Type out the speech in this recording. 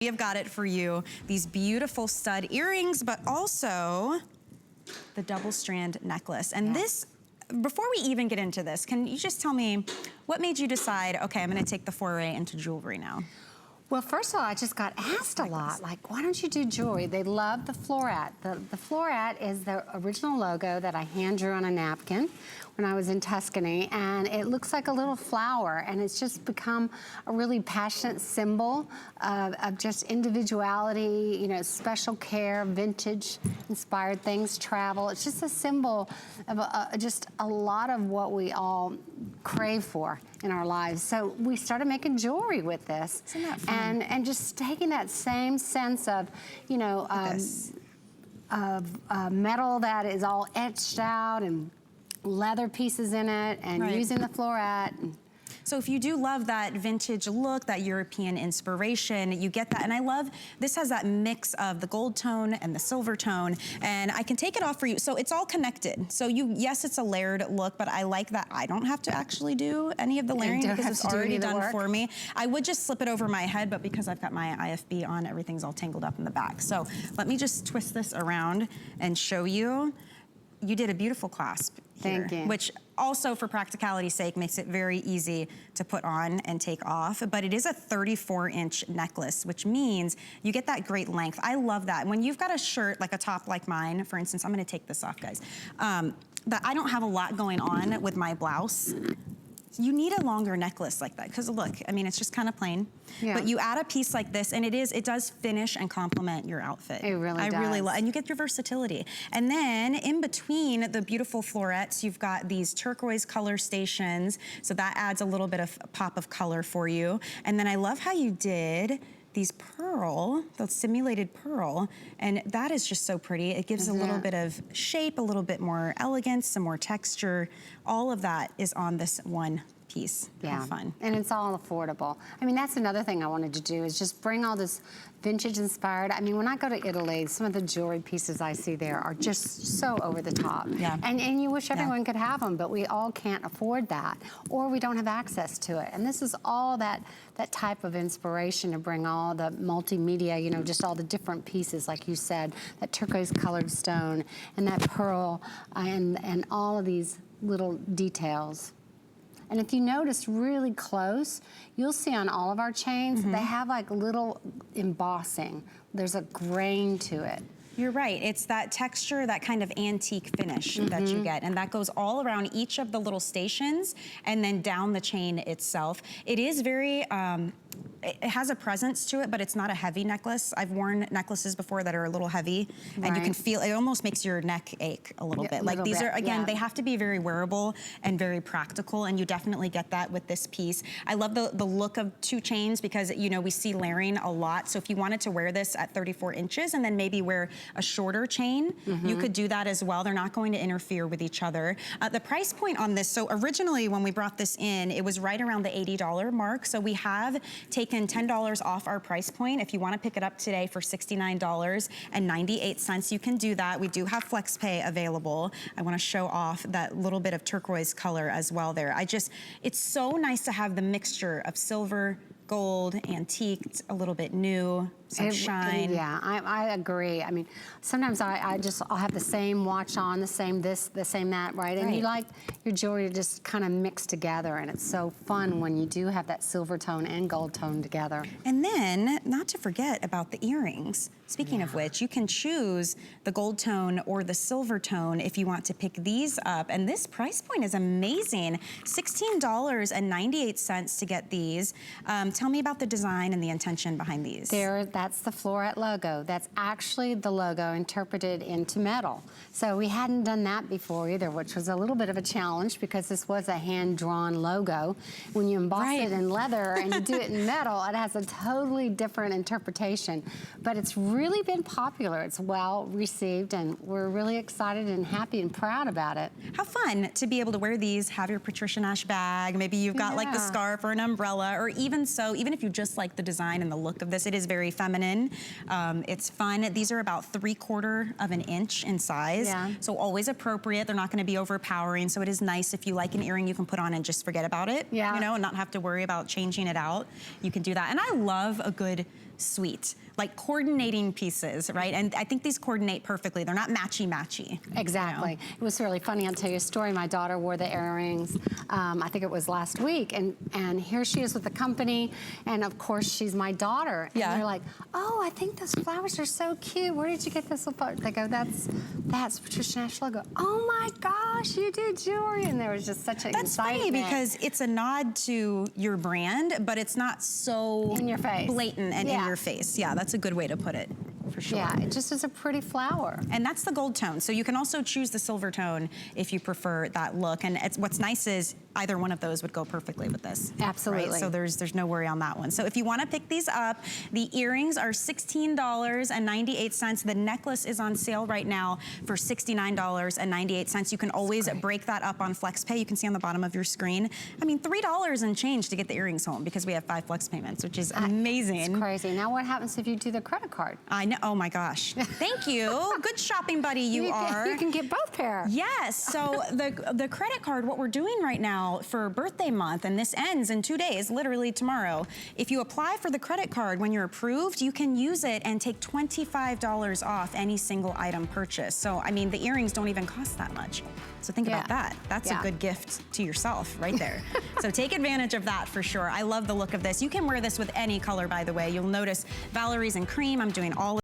We have got it for you. These beautiful stud earrings, but also the double strand necklace. And this, before we even get into this, can you just tell me what made you decide, okay, I'm gonna take the foray into jewelry now? Well, first of all, I just got asked a lot, like, why don't you do jewelry? They love the floret. The floret is the original logo that I hand drew on a napkin when I was in Tuscany, and it looks like a little flower, and it's just become a really passionate symbol of just individuality, you know, special care, vintage-inspired things, travel. It's just a symbol of just a lot of what we all crave for in our lives. So we started making jewelry with this. Isn't that fun? And just taking that same sense of, you know, metal that is all etched out and leather pieces in it, and using the floret. So if you do love that vintage look, that European inspiration, you get that. And I love, this has that mix of the gold tone and the silver tone, and I can take it off for you. So it's all connected. So yes, it's a layered look, but I like that I don't have to actually do any of the layering because it's already done for me. I would just slip it over my head, but because I've got my IFB on, everything's all tangled up in the back. So let me just twist this around and show you. You did a beautiful clasp here, thank you. Which also, for practicality's sake, makes it very easy to put on and take off. But it is a 34-inch necklace, which means you get that great length. I love that. When you've got a shirt, like a top like mine, for instance, I'm gonna take this off, guys, that I don't have a lot going on with my blouse. You need a longer necklace like that, because look, I mean, it's just kind of plain. Yeah. But you add a piece like this, and it does finish and complement your outfit. It really does. I really love, and you get your versatility. And then in between the beautiful florets, you've got these turquoise color stations, so that adds a little bit of pop of color for you. And then I love how you did these pearl, the simulated pearl, and that is just so pretty. It gives a little bit of shape, a little bit more elegance, some more texture. All of that is on this one piece. Yeah, fun. And it's all affordable. I mean, that's another thing I wanted to do, is just bring all this vintage inspired. I mean, when I go to Italy, some of the jewelry pieces I see there are just so over the top. Yeah. And you wish everyone could have them, but we all can't afford that, or we don't have access to it. And this is all that type of inspiration to bring all the multimedia, you know, just all the different pieces, like you said, that turquoise colored stone and that pearl and all of these little details. And if you notice really close, you'll see on all of our chains, they have like little embossing. There's a grain to it. You're right, it's that texture, that kind of antique finish that you get, and that goes all around each of the little stations and then down the chain itself. It is very, it has a presence to it, but it's not a heavy necklace. I've worn necklaces before that are a little heavy, and you can feel, it almost makes your neck ache a little bit. Like these are, again, they have to be very wearable and very practical, and you definitely get that with this piece. I love the look of two chains because, you know, we see layering a lot, so if you wanted to wear this at 34 inches and then maybe wear a shorter chain, you could do that as well. They're not going to interfere with each other. The price point on this, so originally when we brought this in, it was right around the $80 mark, so we have taken $10 off our price point. If you want to pick it up today for $69.98, you can do that. We do have FlexPay available. I want to show off that little bit of turquoise color as well there. It's so nice to have the mixture of silver, gold, antiqued, a little bit new, some shine. Yeah, I agree. I mean, sometimes I'll have the same watch on, the same this, the same that, right? And you like your jewelry to just kind of mix together, and it's so fun when you do have that silver tone and gold tone together. And then, not to forget about the earrings. Speaking of which, you can choose the gold tone or the silver tone if you want to pick these up. And this price point is amazing. $16.98 to get these. Tell me about the design and the intention behind these. That's the floret logo. That's actually the logo interpreted into metal. So we hadn't done that before either, which was a little bit of a challenge because this was a hand-drawn logo. When you emboss it in leather and you do it in metal, it has a totally different interpretation. But it's really been popular. It's well received, and we're really excited and happy and proud about it. How fun to be able to wear these, have your Patricia Nash bag, maybe you've got like the scarf or an umbrella, or even if you just like the design and the look of this, it is very feminine. It's fun. These are about 3/4 of an inch in size, so always appropriate. They're not going to be overpowering, so it is nice if you like an earring you can put on and just forget about it, you know, and not have to worry about changing it out. You can do that. And I love a good sweet, like coordinating pieces, right? And I think these coordinate perfectly. They're not matchy-matchy. Exactly. You know? It was really funny. I'll tell you a story. My daughter wore the earrings, I think it was last week, and here she is with the company, and of course she's my daughter. And they're like, oh, I think those flowers are so cute. Where did you get this? They go, that's Patricia Nash logo. Oh my gosh, you do jewelry. And there was just such an That's excitement. funny because it's a nod to your brand, but it's not so in your face. Blatant and in your face. Yeah, that's a good way to put it, for sure. Yeah, it just is a pretty flower. And that's the gold tone. So you can also choose the silver tone if you prefer that look. And what's nice is either one of those would go perfectly with this. Absolutely. Right? So there's no worry on that one. So if you want to pick these up, the earrings are $16.98. The necklace is on sale right now for $69.98. You can always break that up on FlexPay. You can see on the bottom of your screen. I mean, $3 and change to get the earrings home because we have 5 flex payments, which is amazing. It's crazy. Now what happens if you do the credit card? I know. Oh my gosh. Thank you. Good shopping buddy you are. You can get both pair. Yes. So the credit card, what we're doing right now for birthday month, and this ends in 2 days, literally tomorrow. If you apply for the credit card when you're approved, you can use it and take $25 off any single item purchase. So I mean, the earrings don't even cost that much. So think about that. That's a good gift to yourself right there. So take advantage of that for sure. I love the look of this. You can wear this with any color, by the way. You'll notice Valerie's in cream. I'm doing all